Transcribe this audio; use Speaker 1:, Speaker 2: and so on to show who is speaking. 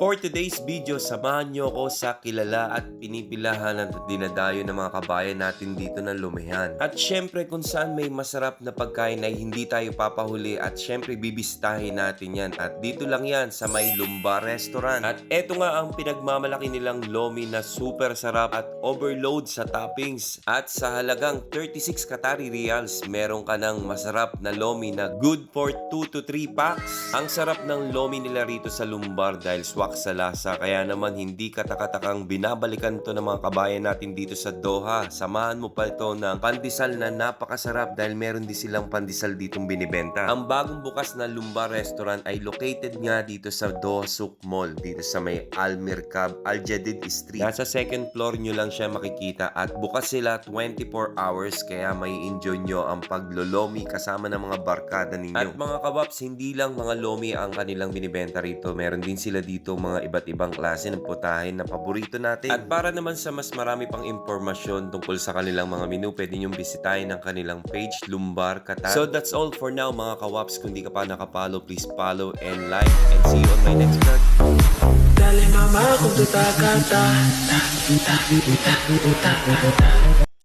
Speaker 1: For today's video, samahan nyo ako sa kilala at pinipilahan at dinadayo ng mga kabayan natin dito ng Lumihan. At syempre kung saan may masarap na pagkain ay hindi tayo papahuli at syempre bibisitahin natin yan. At dito lang yan sa may Lumbar Restaurant. At eto nga ang pinagmamalaki nilang lomi na super sarap at overload sa toppings. At sa halagang 36 Qatari Riyals, meron ka ng masarap na lomi na good for 2 to 3 packs. Ang sarap ng lomi nila rito sa Lumbar dahil swak sa lasa, kaya naman hindi katakatakang binabalikan to ng mga kabayan natin dito sa Doha. Samahan mo pa ito ng pandesal na napakasarap dahil meron din silang pandesal ditong binibenta. Ang bagong bukas na Lumbar Restaurant ay located nga dito sa Doha Souk Mall, dito sa may Al Mirkab Al Jadid Street. Nasa second floor nyo lang siya makikita at bukas sila 24 hours, kaya may enjoy nyo ang paglolomi kasama ng mga barkada ninyo. At mga kawaps, hindi lang mga lomi ang kanilang binibenta rito, meron din sila dito mga iba't ibang klase ng putahin na paborito natin. At para naman sa mas marami pang impormasyon tungkol sa kanilang mga menu, pwede nyong bisitahin ang kanilang page, Lumbar Qatar. So that's all for now mga kawaps. Kung di ka pa nakapollow, please follow and like, and see you on my next vlog.
Speaker 2: Dale mama kung tutakata